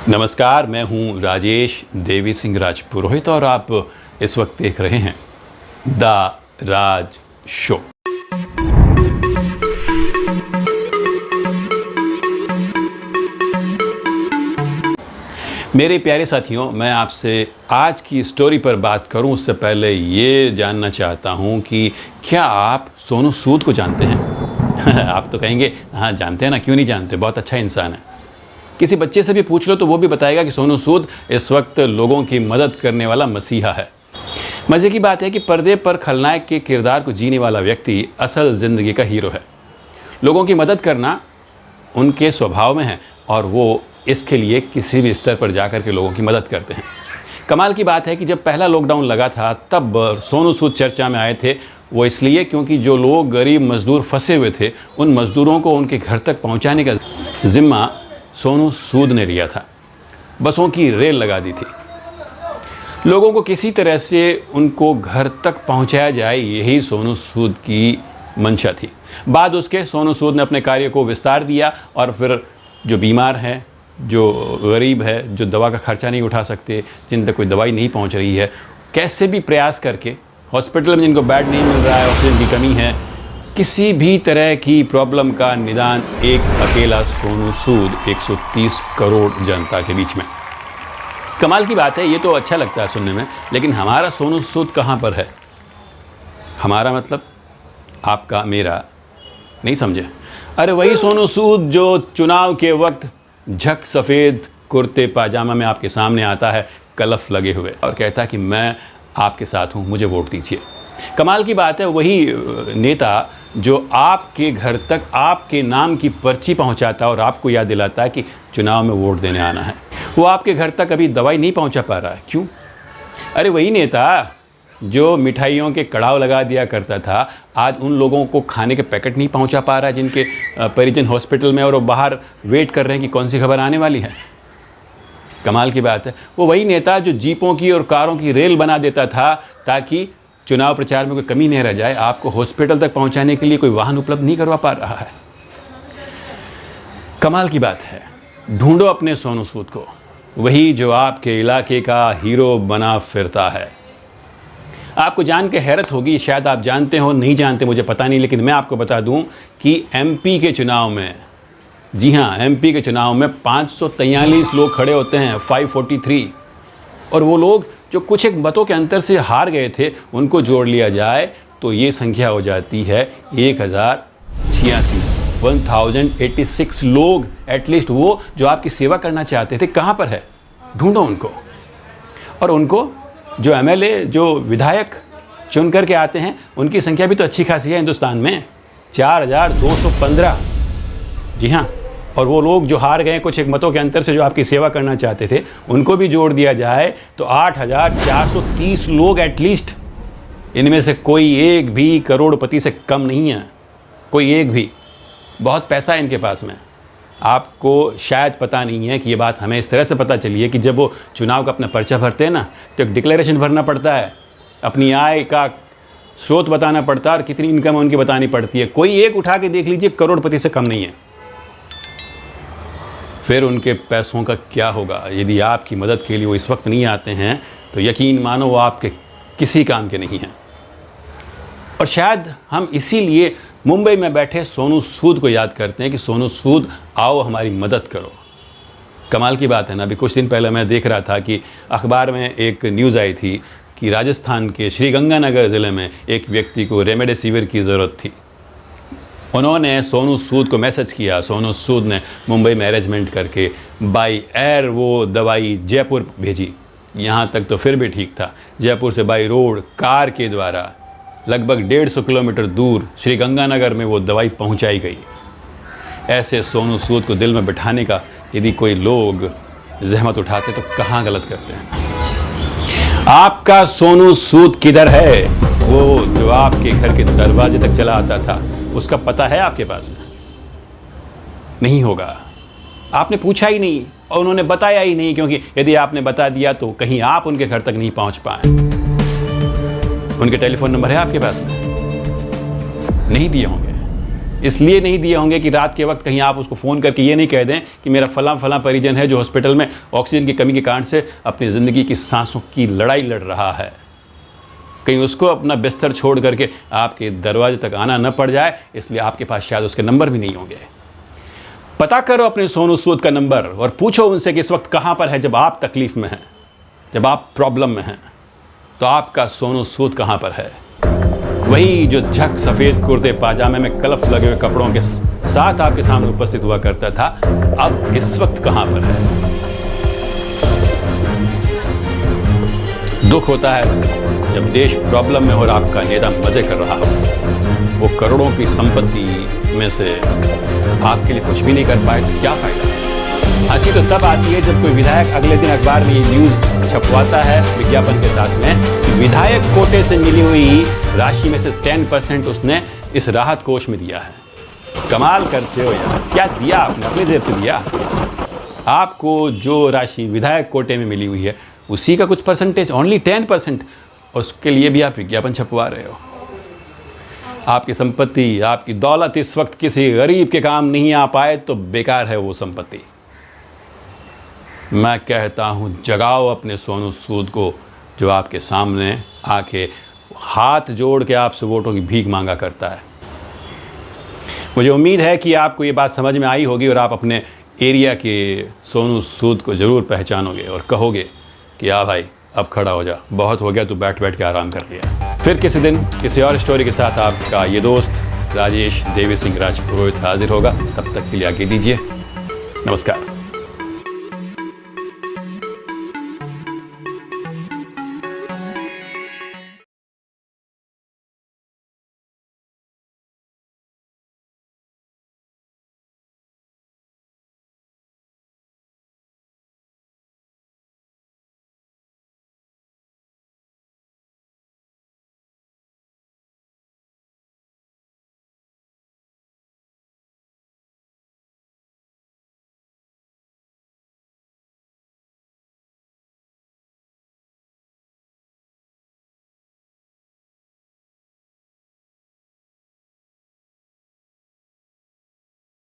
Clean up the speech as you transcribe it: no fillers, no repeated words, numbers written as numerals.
नमस्कार, मैं हूं राजेश देवी सिंह राजपुरोहित और आप इस वक्त देख रहे हैं द राज शो। मेरे प्यारे साथियों, मैं आपसे आज की स्टोरी पर बात करूं उससे पहले ये जानना चाहता हूं कि क्या आप सोनू सूद को जानते हैं? आप तो कहेंगे हाँ जानते हैं ना, क्यों नहीं जानते, बहुत अच्छा इंसान है। किसी बच्चे से भी पूछ लो तो वो भी बताएगा कि सोनू सूद इस वक्त लोगों की मदद करने वाला मसीहा है। मज़े की बात है कि पर्दे पर खलनायक के किरदार को जीने वाला व्यक्ति असल ज़िंदगी का हीरो है। लोगों की मदद करना उनके स्वभाव में है और वो इसके लिए किसी भी स्तर पर जाकर के लोगों की मदद करते हैं। कमाल की बात है कि जब पहला लॉकडाउन लगा था तब सोनू सूद चर्चा में आए थे। वो इसलिए क्योंकि जो लोग गरीब मज़दूर फंसे हुए थे उन मज़दूरों को उनके घर तक पहुंचाने का ज़िम्मा सोनू सूद ने लिया था। बसों की रेल लगा दी थी। लोगों को किसी तरह से उनको घर तक पहुंचाया जाए, यही सोनू सूद की मंशा थी। बाद उसके सोनू सूद ने अपने कार्य को विस्तार दिया और फिर जो बीमार हैं, जो गरीब है, जो दवा का खर्चा नहीं उठा सकते, जिन तक कोई दवाई नहीं पहुंच रही है, कैसे भी प्रयास करके हॉस्पिटल में जिनको बेड नहीं मिल रहा है, ऑक्सीजन की कमी है, किसी भी तरह की प्रॉब्लम का निदान एक अकेला सोनू सूद 130 करोड़ जनता के बीच में। कमाल की बात है, ये तो अच्छा लगता है सुनने में, लेकिन हमारा सोनू सूद कहाँ पर है? हमारा मतलब आपका, मेरा, नहीं समझे? अरे वही सोनू सूद जो चुनाव के वक्त झक सफ़ेद कुर्ते पाजामा में आपके सामने आता है कलफ लगे हुए और कहता है कि मैं आपके साथ हूँ, मुझे वोट दीजिए। कमाल की बात है, वही नेता जो आपके घर तक आपके नाम की पर्ची पहुंचाता है और आपको याद दिलाता है कि चुनाव में वोट देने आना है, वो आपके घर तक अभी दवाई नहीं पहुंचा पा रहा है। क्यों? अरे वही नेता जो मिठाइयों के कड़ाव लगा दिया करता था, आज उन लोगों को खाने के पैकेट नहीं पहुंचा पा रहा है जिनके परिजन हॉस्पिटल में और वो बाहर वेट कर रहे हैं कि कौन सी खबर आने वाली है। कमाल की बात है, वो वही नेता जो जीपों की और कारों की रेल बना देता था ताकि चुनाव प्रचार में कोई कमी नहीं रह जाए, आपको हॉस्पिटल तक पहुंचाने के लिए कोई वाहन उपलब्ध नहीं करवा पा रहा है। कमाल की बात है, ढूंढो अपने सोनू सूद को, वही जो आपके इलाके का हीरो बना फिरता है। आपको जान के हैरत होगी, शायद आप जानते हो, नहीं जानते मुझे पता नहीं, लेकिन मैं आपको बता दूं कि एमपी के चुनाव में, जी हाँ, एमपी के चुनाव में 543 लोग खड़े होते हैं, 543, और वो लोग जो कुछ एक मतों के अंतर से हार गए थे उनको जोड़ लिया जाए तो ये संख्या हो जाती है 1086, 1086 लोग एटलीस्ट वो जो आपकी सेवा करना चाहते थे कहाँ पर है? ढूंढो उनको। और उनको जो एमएलए, जो विधायक चुन करके आते हैं, उनकी संख्या भी तो अच्छी खासी है हिंदुस्तान में, 4215। जी हाँ, और वो लोग जो हार गए कुछ एक मतों के अंतर से जो आपकी सेवा करना चाहते थे उनको भी जोड़ दिया जाए तो 8430 लोग एटलीस्ट। इनमें से कोई एक भी करोड़पति से कम नहीं है, कोई एक भी। बहुत पैसा है इनके पास में। आपको शायद पता नहीं है कि ये बात हमें इस तरह से पता चली है कि जब वो चुनाव का अपना पर्चा भरते हैं ना, तो एक डिक्लेरेशन भरना पड़ता है, अपनी आय का स्रोत बताना पड़ता है और कितनी इनकम उनकी बतानी पड़ती है। कोई एक उठा के देख लीजिए, करोड़पति से कम नहीं है। फिर उनके पैसों का क्या होगा? यदि आपकी मदद के लिए वो इस वक्त नहीं आते हैं तो यकीन मानो वो आपके किसी काम के नहीं हैं। और शायद हम इसीलिए मुंबई में बैठे सोनू सूद को याद करते हैं कि सोनू सूद आओ हमारी मदद करो। कमाल की बात है ना, अभी कुछ दिन पहले मैं देख रहा था कि अखबार में एक न्यूज़ आई थी कि राजस्थान के श्रीगंगानगर ज़िले में एक व्यक्ति को रेमडेसिविर की ज़रूरत थी। उन्होंने सोनू सूद को मैसेज किया, सोनू सूद ने मुंबई में अरेंजमेंट करके बाई एयर वो दवाई जयपुर भेजी। यहाँ तक तो फिर भी ठीक था, जयपुर से बाई रोड कार के द्वारा लगभग 150 किलोमीटर दूर श्रीगंगानगर में वो दवाई पहुँचाई गई। ऐसे सोनू सूद को दिल में बिठाने का यदि कोई लोग जहमत उठाते तो कहाँ गलत करते हैं। आपका सोनू सूद किधर है? वो जो आपके घर के दरवाजे तक चला आता था, उसका पता है आपके पास में? नहीं होगा, आपने पूछा ही नहीं और उन्होंने बताया ही नहीं, क्योंकि यदि आपने बता दिया तो कहीं आप उनके घर तक नहीं पहुंच पाए। उनके टेलीफोन नंबर है आपके पास में? नहीं दिए होंगे। इसलिए नहीं दिए होंगे कि रात के वक्त कहीं आप उसको फ़ोन करके ये नहीं कह दें कि मेरा फलां परिजन है जो हॉस्पिटल में ऑक्सीजन की कमी के कारण से अपनी ज़िंदगी की सांसों की लड़ाई लड़ रहा है। कहीं उसको अपना बिस्तर छोड़ करके आपके दरवाजे तक आना न पड़ जाए, इसलिए आपके पास शायद उसके नंबर भी नहीं होंगे। पता करो अपने सोनू सूद का नंबर और पूछो उनसे कि इस वक्त कहाँ पर है। जब आप तकलीफ़ में हैं, जब आप प्रॉब्लम में हैं, तो आपका सोनू सूद कहाँ पर है? वही जो झक सफ़ेद कुर्ते पाजामे में कलफ लगे हुए कपड़ों के साथ आपके सामने उपस्थित हुआ करता था, अब इस वक्त कहाँ पर है? दुख होता है जब देश प्रॉब्लम में हो और आपका नेता मज़े कर रहा हो। वो करोड़ों की संपत्ति में से आपके लिए कुछ भी नहीं कर पाए तो क्या फ़ायदा? हंसी तो तब आती है जब कोई विधायक अगले दिन अखबार में ये न्यूज़ छपवाता है विज्ञापन के साथ में कि विधायक कोटे से मिली हुई राशि में से 10% उसने इस राहत कोष में दिया है। कमाल करते हो यार, क्या दिया आपने? अपनी जेब से दिया। आपको जो राशि विधायक कोटे में मिली हुई है उसी का कुछ परसेंटेज, ओनली 10%, उसके लिए भी आप विज्ञापन छपवा रहे हो। आपकी संपत्ति, आपकी दौलत इस वक्त किसी गरीब के काम नहीं आ पाए तो बेकार है वो संपत्ति। मैं कहता हूँ जगाओ अपने सोनू सूद को, जो आपके सामने आके हाथ जोड़ के आपसे वोटों की भीख मांगा करता है। मुझे उम्मीद है कि आपको ये बात समझ में आई होगी और आप अपने एरिया के सोनू सूद को ज़रूर पहचानोगे और कहोगे कि हाँ भाई अब खड़ा हो जा, बहुत हो गया, तू बैठ बैठ के आराम कर लिया। फिर किसी दिन किसी और स्टोरी के साथ आपका ये दोस्त राजेश देवी सिंह राजपुरोहित हाजिर होगा। तब तक के लिए आगे दीजिए, नमस्कार।